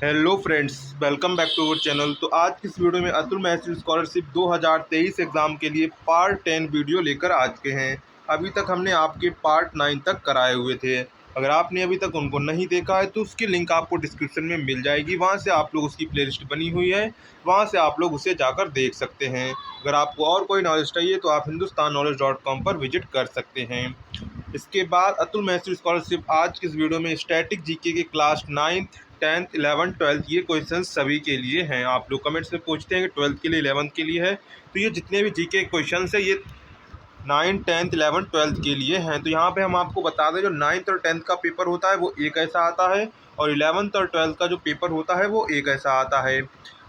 Hello friends, welcome back to our channel. तो आज की इस वीडियो में अतुल मैथ्स स्कॉलरशिप 2023 एग्ज़ाम के लिए पार्ट 10 वीडियो लेकर आ चुके हैं। अभी तक हमने आपके पार्ट 9 तक कराए हुए थे। अगर आपने अभी तक उनको नहीं देखा है तो उसकी लिंक आपको डिस्क्रिप्शन में मिल जाएगी। वहां से आप लोग उसकी प्लेलिस्ट बनी हुई है, वहां से आप लोग उसे जाकर देख सकते हैं। अगर आपको और कोई नॉलेज चाहिए तो आप hindustannowledge.com पर विजिट कर सकते हैं। इसके बाद अतुल मैथ्स स्कॉलरशिप आज की इस वीडियो में स्टैटिक जीके के class 9th 10th 11th 12th ये क्वेश्चन सभी के लिए हैं। आप लोग कमेंट्स में पूछते हैं कि 12th के लिए 11th के लिए है, तो ये जितने भी जीके क्वेश्चन है ये 9 10th 11th 12th के लिए हैं। तो यहाँ पे हम आपको बता दें, जो 9th और 10th का पेपर होता है वो एक ऐसा आता है, और 11th और 12th का जो पेपर होता है वो एक ऐसा आता है।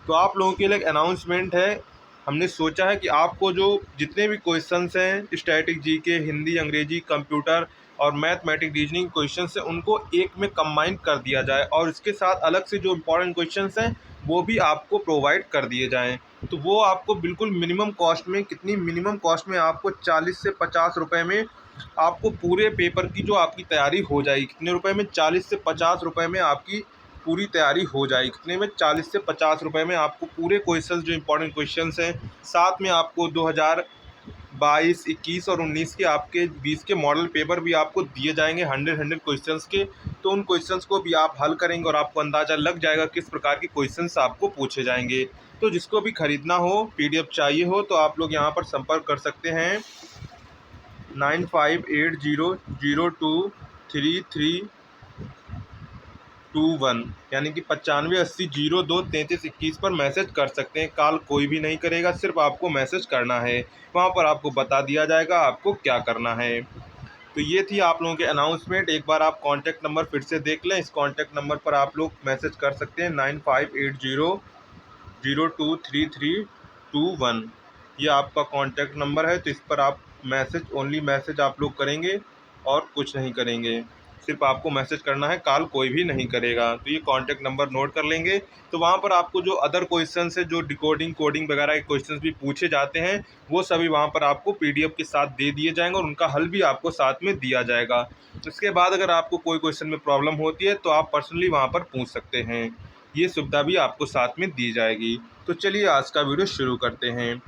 तो आप लोगों के लिए एक अनाउंसमेंट है। हमने सोचा है कि आपको जो जितने भी क्वेश्चंस हैं स्टैटिक जीके, हिंदी, अंग्रेजी, कंप्यूटर और मैथमेटिक रीजनिंग क्वेश्चंस हैं उनको एक में कंबाइन कर दिया जाए, और इसके साथ अलग से जो इम्पोर्टेंट क्वेश्चंस हैं वो भी आपको प्रोवाइड कर दिए जाएं। तो वो आपको बिल्कुल मिनिमम कॉस्ट में, कितनी मिनिमम कॉस्ट में, आपको 40 से 50 रुपये में आपको पूरे पेपर की जो आपकी तैयारी हो जाएगी। कितने रुपए में? 40 से 50 रुपये में आपकी पूरी तैयारी हो जाएगी। कितने में? 40 से 50 रुपये में आपको पूरे क्वेश्चन, जो इंपॉर्टेंट क्वेश्चंस हैं, साथ में आपको 2022, 21 और 19 के आपके 20 के मॉडल पेपर भी आपको दिए जाएंगे 100 क्वेश्चंस के। तो उन क्वेश्चंस को भी आप हल करेंगे और आपको अंदाज़ा लग जाएगा किस प्रकार के क्वेश्चंस आपको पूछे जाएंगे। तो जिसको भी खरीदना हो, पीडीएफ चाहिए हो, तो आप लोग यहाँ पर संपर्क कर सकते हैं 9580023321, यानी कि 9580023321 पर मैसेज कर सकते हैं। कॉल कोई भी नहीं करेगा, सिर्फ आपको मैसेज करना है। वहाँ पर आपको बता दिया जाएगा आपको क्या करना है। तो ये थी आप लोगों के अनाउंसमेंट। एक बार आप कॉन्टैक्ट नंबर फिर से देख लें। इस कॉन्टैक्ट नंबर पर आप लोग मैसेज कर सकते हैं 9580023321। ये आपका कॉन्टैक्ट नंबर है। तो इस पर आप मैसेज, ओनली मैसेज आप लोग करेंगे और कुछ नहीं करेंगे, सिर्फ आपको मैसेज करना है, कॉल कोई भी नहीं करेगा। तो ये कॉन्टैक्ट नंबर नोट कर लेंगे। तो वहाँ पर आपको जो अदर क्वेश्चंस है, जो डिकोडिंग, कोडिंग वगैरह के क्वेश्चंस भी पूछे जाते हैं, वो सभी वहाँ पर आपको पीडीएफ के साथ दे दिए जाएंगे और उनका हल भी आपको साथ में दिया जाएगा। इसके बाद अगर आपको कोई क्वेश्चन में प्रॉब्लम होती है तो आप पर्सनली वहाँ पर पूछ सकते हैं। ये सुविधा भी आपको साथ में दी जाएगी। तो चलिए आज का वीडियो शुरू करते हैं।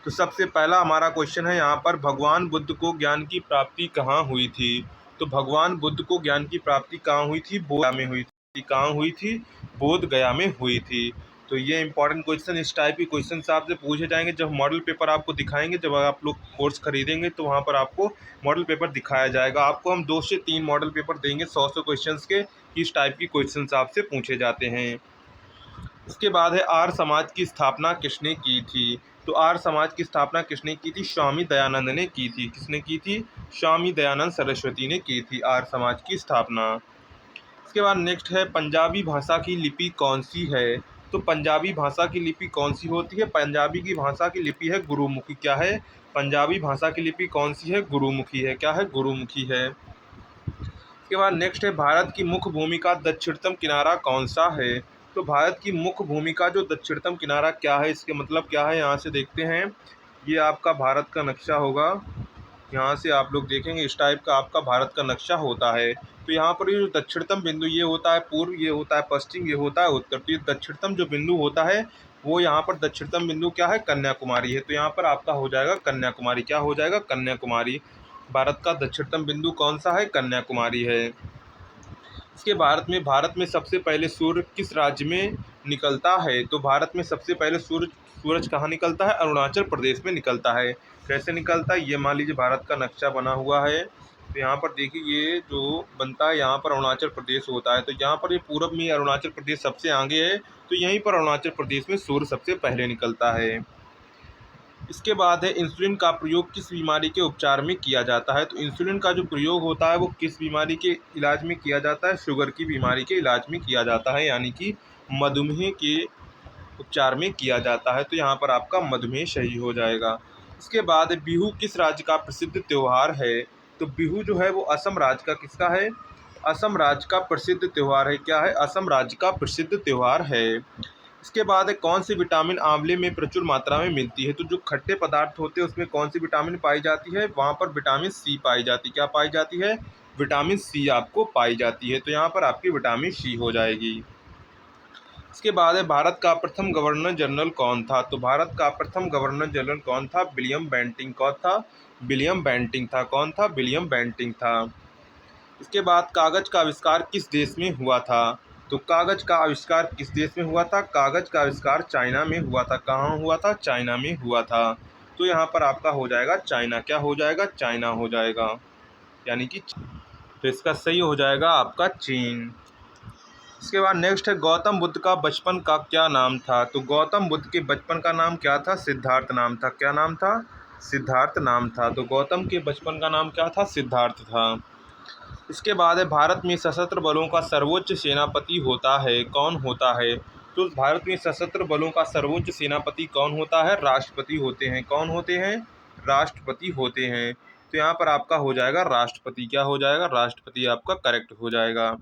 तो सबसे पहला हमारा क्वेश्चन है यहाँ पर, भगवान बुद्ध को ज्ञान की प्राप्ति कहाँ हुई थी? तो भगवान बुद्ध को ज्ञान की प्राप्ति कहाँ हुई थी? बोध गया में हुई थी। कहाँ हुई थी? बोध गया में हुई थी। तो ये इंपॉर्टेंट क्वेश्चन, इस टाइप के क्वेश्चन आपसे पूछे जाएंगे जब मॉडल पेपर आपको दिखाएंगे। जब आप लोग कोर्स खरीदेंगे तो वहाँ पर आपको मॉडल पेपर दिखाया जाएगा। आपको हम 2 से 3 मॉडल पेपर देंगे 100 क्वेश्चन के। इस टाइप की क्वेश्चन आपसे पूछे जाते हैं। इसके बाद है, आर्य समाज की स्थापना किसने की थी? तो आर्य समाज की स्थापना किसने की थी? स्वामी दयानंद ने की थी। किसने की थी? स्वामी दयानंद सरस्वती ने की थी आर्य समाज की स्थापना। इसके बाद नेक्स्ट है, पंजाबी भाषा की लिपि कौन सी है? तो पंजाबी भाषा की लिपि कौन सी होती है? पंजाबी की भाषा की लिपि है गुरुमुखी। क्या है? पंजाबी भाषा की लिपि कौन सी है? गुरुमुखी है। क्या है? गुरुमुखी है। इसके बाद नेक्स्ट है, भारत की मुख्य भूमि का दक्षिणतम किनारा कौन सा है? तो भारत की मुख्य भूमि का जो दक्षिणतम किनारा क्या है, इसके मतलब क्या है, यहाँ से देखते हैं। ये आपका भारत का नक्शा होगा। यहाँ से आप लोग देखेंगे इस टाइप का आपका भारत का नक्शा होता है। तो यहाँ पर ये जो दक्षिणतम बिंदु, ये होता है पूर्व, ये होता है पश्चिम, ये होता है उत्तर। तो ये दक्षिणतम जो बिंदु होता है वो यहाँ पर दक्षिणतम बिंदु क्या है? कन्याकुमारी है। तो यहाँ पर आपका हो जाएगा कन्याकुमारी। क्या हो जाएगा? कन्याकुमारी। भारत का दक्षिणतम बिंदु कौन सा है? कन्याकुमारी है। इसके भारत में सबसे पहले सूर्य किस राज्य में निकलता है? तो भारत में सबसे पहले सूरज कहाँ निकलता है? अरुणाचल प्रदेश में निकलता है। कैसे निकलता है? ये मान लीजिए भारत का नक्शा बना हुआ है। तो यहाँ पर देखिए, ये जो बनता है यहाँ पर अरुणाचल प्रदेश होता है। तो यहाँ पर ये पूरब में अरुणाचल प्रदेश सबसे आगे है। तो यहीं पर अरुणाचल प्रदेश में सूर्य सबसे पहले निकलता है। इसके बाद है, इंसुलिन का प्रयोग किस बीमारी के उपचार में किया जाता है? तो इंसुलिन का जो प्रयोग होता है वो किस बीमारी के इलाज में किया जाता है? शुगर की बीमारी के इलाज में किया जाता है, यानी कि मधुमेह के उपचार में किया जाता है। तो यहाँ पर आपका मधुमेह सही हो जाएगा। इसके बाद बिहू किस राज्य का प्रसिद्ध त्यौहार है? तो बिहू जो है वो असम राज्य का किसका है? असम राज्य का प्रसिद्ध त्यौहार है। क्या है? असम राज्य का प्रसिद्ध त्यौहार है। इसके बाद है, कौन सी विटामिन आंवले में प्रचुर मात्रा में मिलती है? तो जो खट्टे पदार्थ होते हैं उसमें कौन सी विटामिन पाई जाती है? वहाँ पर विटामिन सी पाई जाती है। क्या पाई जाती है? विटामिन सी आपको पाई जाती है। तो यहाँ पर आपकी विटामिन सी हो जाएगी। इसके बाद है भारत का प्रथम गवर्नर जनरल कौन था? तो भारत का प्रथम गवर्नर जनरल कौन था? William Bentinck. कौन था? विलियम बेंटिंक था। कौन था? विलियम बेंटिंक था। इसके बाद कागज का आविष्कार किस देश में हुआ था? तो कागज का आविष्कार किस देश में हुआ था? कागज का आविष्कार चाइना में हुआ था। कहाँ हुआ था? चाइना में हुआ था। तो यहाँ पर आपका हो जाएगा चाइना। क्या हो जाएगा? चाइना हो जाएगा, यानी कि तो इसका सही हो जाएगा आपका चीन। इसके बाद नेक्स्ट है गौतम बुद्ध का बचपन का क्या नाम था? तो गौतम बुद्ध के बचपन का नाम क्या था? सिद्धार्थ नाम था। क्या नाम था? सिद्धार्थ नाम था। तो गौतम के बचपन का नाम क्या था? सिद्धार्थ था। इसके बाद है भारत में सशस्त्र बलों का सर्वोच्च सेनापति होता है, कौन होता है? तो भारत में सशस्त्र बलों का सर्वोच्च सेनापति कौन होता है? राष्ट्रपति होते हैं। कौन होते हैं? राष्ट्रपति होते हैं। तो यहाँ पर आपका हो जाएगा राष्ट्रपति। क्या हो जाएगा? राष्ट्रपति आपका करेक्ट हो जाएगा।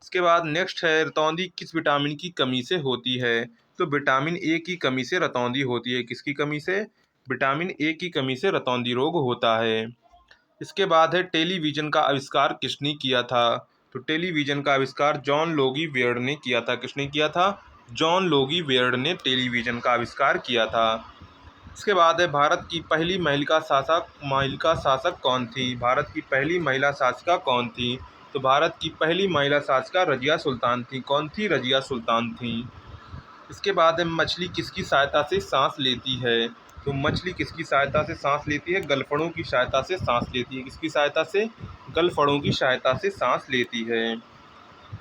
इसके बाद नेक्स्ट है रतौंधी किस विटामिन की कमी से होती है? तो विटामिन ए की कमी से रतौंधी होती है। किसकी कमी से? विटामिन ए की कमी से रतौंधी रोग होता है। इसके बाद है टेलीविज़न का आविष्कार किसने किया था? तो टेलीविज़न का आविष्कार जॉन लोगी वेयर्ड ने किया था। किसने किया था? जॉन लोगी वेयर्ड ने टेलीविज़न का आविष्कार किया था। इसके बाद है भारत की पहली महिला शासक कौन थी? भारत की पहली महिला शासिका कौन थी? तो भारत की पहली महिला शासिका रजिया सुल्तान थी। कौन थी? रजिया सुल्तान थी। इसके बाद है मछली किसकी सहायता से सांस लेती है? तो मछली किसकी सहायता से सांस लेती है? गलफड़ों की सहायता से सांस लेती है। किसकी सहायता से? गलफड़ों की सहायता से सांस लेती है।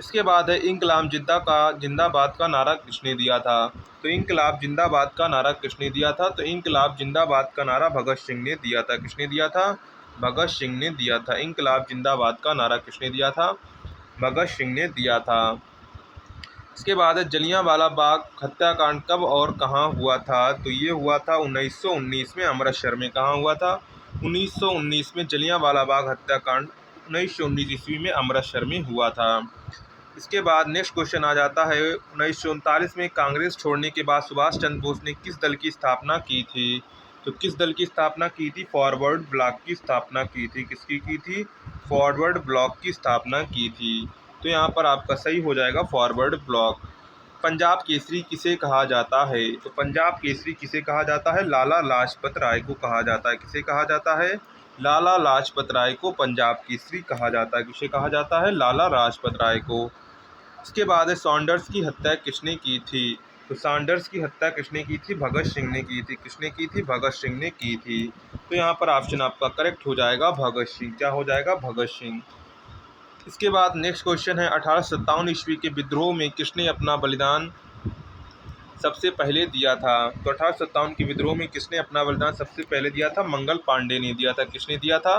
इसके बाद है इंकलाब जिंदाबाद का नारा किसने दिया था? तो इंकलाब जिंदाबाद का नारा किसने दिया था? तो इंकलाब जिंदाबाद का नारा भगत सिंह ने दिया था। किसने दिया था? भगत सिंह ने दिया था। इंकलाब जिंदाबाद का नारा किसने दिया था? भगत सिंह ने दिया था। इसके बाद है जलियांवाला बाग हत्याकांड कब और कहाँ हुआ था? तो ये हुआ था 1919 में अमृतसर में। कहाँ हुआ था? 1919 में जलियांवाला बाग हत्याकांड 1919 ईस्वी में अमृतसर में हुआ था। इसके बाद नेक्स्ट क्वेश्चन आ जाता है 1939 में कांग्रेस छोड़ने के बाद सुभाष चंद्र बोस ने किस दल की स्थापना की थी? तो किस दल की स्थापना की थी? फॉरवर्ड ब्लॉक की स्थापना की थी। किसकी की थी? फॉरवर्ड ब्लॉक की स्थापना की थी। तो यहाँ पर आपका सही हो जाएगा फॉरवर्ड ब्लॉक। पंजाब केसरी किसे कहा जाता है? तो पंजाब केसरी किसे कहा जाता है? लाला लाजपत राय को कहा जाता है। किसे कहा जाता है? लाला लाजपत राय को पंजाब केसरी कहा जाता है। किसे कहा जाता है? लाला लाजपत राय को। इसके बाद है सॉन्डर्स की हत्या किसने की थी? तो सॉन्डर्स की हत्या किसने की थी? भगत सिंह ने की थी। किसने की थी? भगत सिंह ने की थी। तो यहाँ पर ऑप्शन आपका करेक्ट हो जाएगा भगत सिंह। क्या हो जाएगा? भगत सिंह। इसके बाद नेक्स्ट क्वेश्चन है 1857 ईस्वी के विद्रोह में किसने अपना बलिदान सबसे पहले दिया था? तो 1857 के विद्रोह में किसने अपना बलिदान सबसे पहले दिया था? मंगल पांडे ने दिया था। किसने दिया था?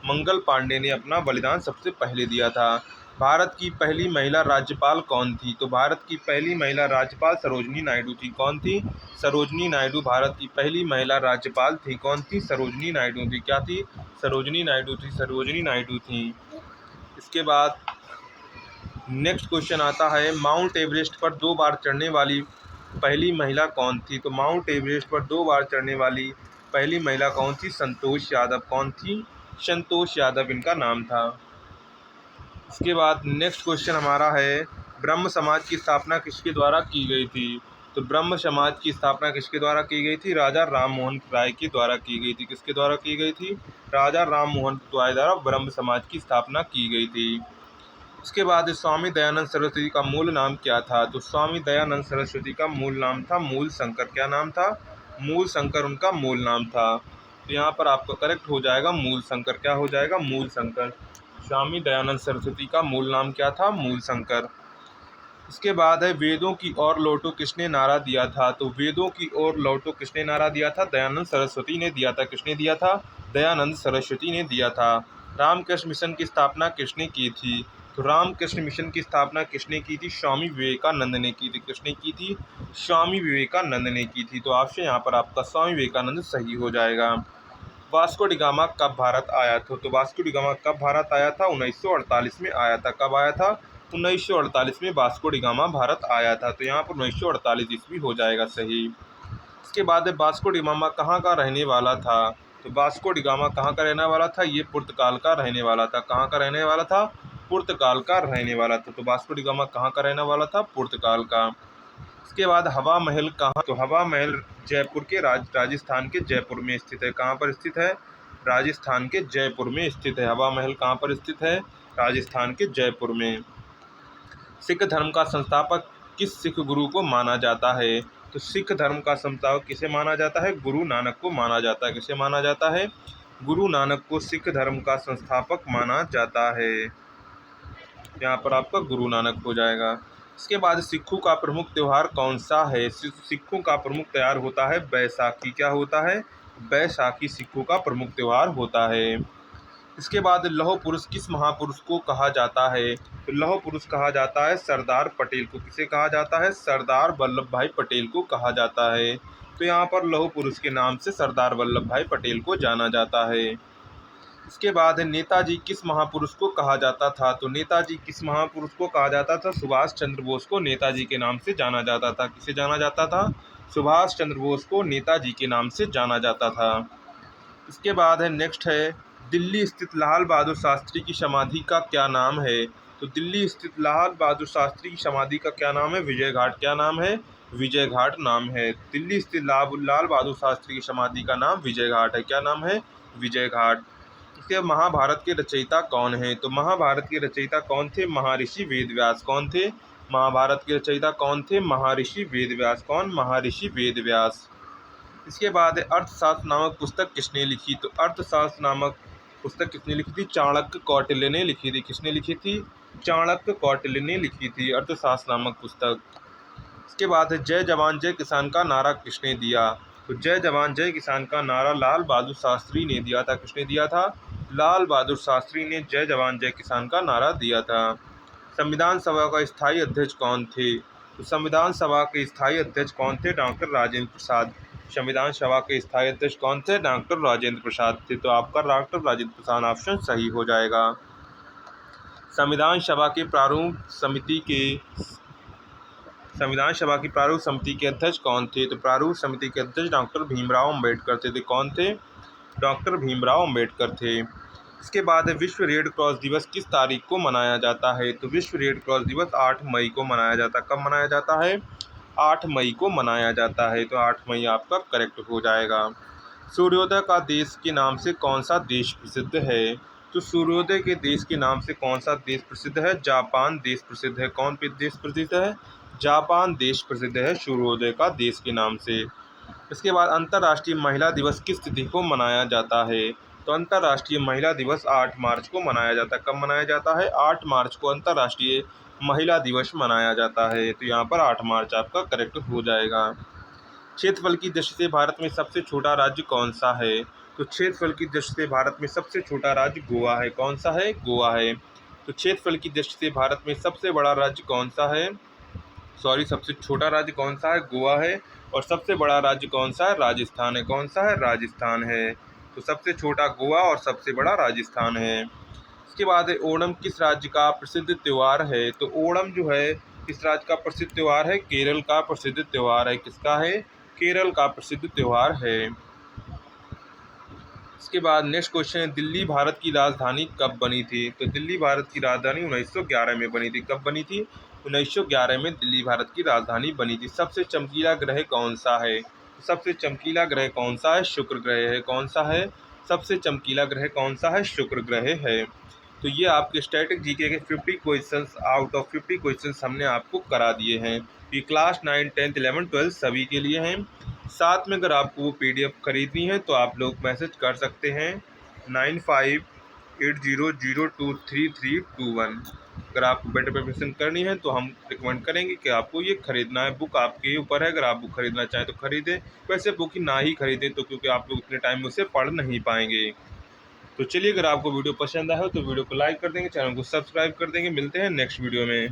मंगल पांडे ने अपना बलिदान सबसे पहले दिया था। भारत की पहली महिला राज्यपाल कौन थी? तो भारत की पहली महिला राज्यपाल सरोजनी नायडू थी। कौन थी? सरोजनी नायडू भारत की पहली महिला राज्यपाल थी। कौन थी? सरोजनी नायडू थी। क्या थी? सरोजनी नायडू थी। सरोजनी नायडू थी। इसके बाद नेक्स्ट क्वेश्चन आता है माउंट एवरेस्ट पर 2 बार चढ़ने वाली पहली महिला कौन थी? तो माउंट एवरेस्ट पर 2 बार चढ़ने वाली पहली महिला कौन थी? संतोष यादव। कौन थी? संतोष यादव इनका नाम था। इसके बाद नेक्स्ट क्वेश्चन हमारा है ब्रह्म समाज की स्थापना किसके द्वारा की गई थी? तो ब्रह्म समाज की स्थापना किसके द्वारा की गई थी? राजा राम मोहन राय के द्वारा की गई थी। किसके द्वारा की गई थी? राजा राम मोहन राय द्वारा ब्रह्म समाज की स्थापना की गई थी। उसके बाद स्वामी दयानंद सरस्वती का मूल नाम क्या था? तो स्वामी दयानंद सरस्वती का मूल नाम था मूल शंकर। क्या नाम था? मूल शंकर उनका मूल नाम था। तो यहाँ पर आपका करेक्ट हो जाएगा मूल शंकर। क्या हो जाएगा? मूल शंकर। स्वामी दयानंद सरस्वती का मूल नाम क्या था? मूल शंकर। इसके बाद है वेदों की ओर लौटो किसने नारा दिया था? तो वेदों की ओर लौटो किसने नारा दिया था? दयानंद सरस्वती ने दिया था। किसने दिया था? दयानंद सरस्वती ने दिया था। रामकृष्ण मिशन की स्थापना किसने की थी? तो रामकृष्ण मिशन की स्थापना किसने की थी? स्वामी विवेकानंद ने की थी। किसने की थी? स्वामी विवेकानंद ने की थी। तो आपसे यहाँ पर आपका स्वामी विवेकानंद सही हो जाएगा। वास्को डी गामा कब भारत आया था? तो वास्को डी गामा कब भारत आया था? 1948 में आया था। कब आया था? 1948 में वास्को डी गामा भारत आया था। तो यहाँ पर 1948 ईस्वी हो जाएगा सही। इसके बाद है वास्को डी गामा कहाँ का रहने वाला था? तो वास्को डी गामा कहाँ का रहने वाला था? ये पुर्तगाल का रहने वाला था। कहाँ का रहने वाला था? पुर्तगाल का रहने वाला था। तो वास्को डी गामा कहाँ का रहने वाला था? पुर्तगाल का। इसके बाद हवा महल कहाँ, तो हवा महल जयपुर के राजस्थान के जयपुर में स्थित है। कहाँ पर स्थित है? राजस्थान के जयपुर में स्थित है। हवा महल कहाँ पर स्थित है? राजस्थान के जयपुर में। सिख धर्म का संस्थापक किस सिख गुरु को माना जाता है? तो सिख धर्म का संस्थापक किसे माना जाता है? गुरु नानक को माना जाता है। किसे माना जाता है? गुरु नानक को सिख धर्म का संस्थापक माना जाता है। यहाँ पर आपका गुरु नानक हो जाएगा। इसके बाद सिखों का प्रमुख त्यौहार कौन सा है? सिखों का प्रमुख त्यौहार होता है बैसाखी। क्या होता है? बैसाखी सिखों का प्रमुख त्यौहार होता है। इसके बाद लौह पुरुष किस महापुरुष को कहा जाता है? तो लौह पुरुष कहा जाता है सरदार पटेल को। किसे कहा जाता है? सरदार वल्लभ भाई पटेल को कहा जाता है। तो यहाँ पर लौह पुरुष के नाम से सरदार वल्लभ भाई पटेल को जाना जाता है। इसके बाद नेताजी किस महापुरुष को कहा जाता था? तो नेताजी किस महापुरुष को कहा जाता था? सुभाष चंद्र बोस को नेताजी के नाम से जाना जाता था। किसे जाना जाता था? सुभाष चंद्र बोस को नेताजी के नाम से जाना जाता था। इसके बाद है नेक्स्ट है दिल्ली स्थित लाल बहादुर शास्त्री की समाधि का क्या नाम है? तो दिल्ली स्थित लाल बहादुर शास्त्री की समाधि का क्या नाम है? विजय घाट। क्या नाम है? विजय घाट नाम है। दिल्ली स्थित लाल बहादुर शास्त्री की समाधि का नाम विजय घाट है। क्या नाम है? विजय घाट। इसके महाभारत के रचयिता कौन है? तो महाभारत के रचयिता कौन थे? महर्षि वेदव्यास। कौन थे? महाभारत के रचयिता कौन थे? महर्षि वेदव्यास। कौन? महर्षि वेदव्यास। इसके बाद अर्थशास्त्र नामक पुस्तक किसने लिखी? तो अर्थशास्त्र नामक पुस्तक किसने लिखी थी? चाणक्य कौटिल्य ने लिखी थी। किसने लिखी थी? चाणक्य कौटिल्य ने लिखी थी अर्थशास्त्र नामक पुस्तक। इसके बाद जय जवान जय किसान का नारा किसने दिया? तो जय जवान जय किसान का नारा लाल बहादुर शास्त्री ने दिया था। किसने दिया था? लाल बहादुर शास्त्री ने जय जवान जय किसान का नारा दिया था। संविधान सभा का स्थायी अध्यक्ष कौन थे? तो संविधान सभा के स्थायी अध्यक्ष कौन थे? डॉक्टर राजेंद्र प्रसाद। संविधान सभा के स्थायी अध्यक्ष कौन थे? डॉक्टर राजेंद्र प्रसाद थे। तो आपका डॉक्टर राजेंद्र प्रसाद ऑप्शन सही हो जाएगा। संविधान सभा की प्रारूप समिति के अध्यक्ष कौन थे? तो प्रारूप समिति के अध्यक्ष डॉक्टर भीमराव अम्बेडकर थे। कौन थे? डॉक्टर भीमराव अम्बेडकर थे। इसके बाद विश्व रेड क्रॉस दिवस किस तारीख को मनाया जाता है? तो विश्व रेड क्रॉस दिवस 8 मई को मनाया जाता है। कब मनाया जाता है? 8 मई को मनाया जाता है। तो 8 मई आपका करेक्ट हो जाएगा। सूर्योदय का देश के नाम से कौन सा देश प्रसिद्ध है? तो सूर्योदय के देश के नाम से कौन सा देश प्रसिद्ध है? जापान देश प्रसिद्ध है। कौन देश प्रसिद्ध है? जापान देश प्रसिद्ध है सूर्योदय का देश के नाम से। इसके बाद अंतर्राष्ट्रीय महिला दिवस किस तिथि को मनाया जाता है? तो अंतर्राष्ट्रीय महिला दिवस 8 मार्च को मनाया जाता है। कब मनाया जाता है? 8 मार्च को अंतर्राष्ट्रीय महिला दिवस मनाया जाता है। तो यहाँ पर 8 मार्च आपका करेक्ट हो जाएगा। क्षेत्रफल की दृष्टि से भारत में सबसे छोटा राज्य कौन सा है? तो क्षेत्रफल की दृष्टि से भारत में सबसे छोटा राज्य गोवा है। कौन सा है? गोवा है। तो क्षेत्रफल की दृष्टि से भारत में सबसे बड़ा राज्य कौन सा है? सबसे छोटा राज्य कौन सा है? गोवा है। और सबसे बड़ा राज्य कौन सा है? राजस्थान है। कौन सा है? राजस्थान है। तो सबसे छोटा गोवा और सबसे बड़ा राजस्थान है। इसके बाद ओणम किस राज्य का प्रसिद्ध त्यौहार है? तो ओणम जो है किस राज्य का प्रसिद्ध त्यौहार है? केरल का प्रसिद्ध त्यौहार है। किसका है? केरल का प्रसिद्ध त्यौहार है। इसके बाद नेक्स्ट क्वेश्चन है दिल्ली भारत की राजधानी कब बनी थी? तो दिल्ली भारत की राजधानी 1911 में बनी थी। कब बनी थी? 1911 में दिल्ली भारत की राजधानी बनी थी। सबसे चमकीला ग्रह कौन सा है? सबसे चमकीला ग्रह कौन सा है? शुक्र ग्रह है। कौन सा है? सबसे चमकीला ग्रह कौन सा है? शुक्र ग्रह है। तो ये आपके स्टैटिक जीके के 50 क्वेश्चंस आउट ऑफ 50 क्वेश्चंस हमने आपको करा दिए हैं। ये क्लास 9, 10, 11, 12 सभी के लिए हैं। साथ में अगर आपको वो PDF खरीदनी है तो आप लोग मैसेज कर सकते हैं 9580023321। अगर आपको बेटर प्रिपरेशन करनी है तो हम रिकमेंड करेंगे कि आपको ये खरीदना है। बुक आपके ऊपर है, अगर आप बुक खरीदना चाहें तो खरीदें, वैसे बुक ही ना ही खरीदें तो क्योंकि आप लोग इतने टाइम में उसे पढ़ नहीं पाएंगे। तो चलिए, अगर आपको वीडियो पसंद आया हो तो वीडियो को लाइक कर देंगे, चैनल को सब्सक्राइब कर देंगे। मिलते हैं नेक्स्ट वीडियो में।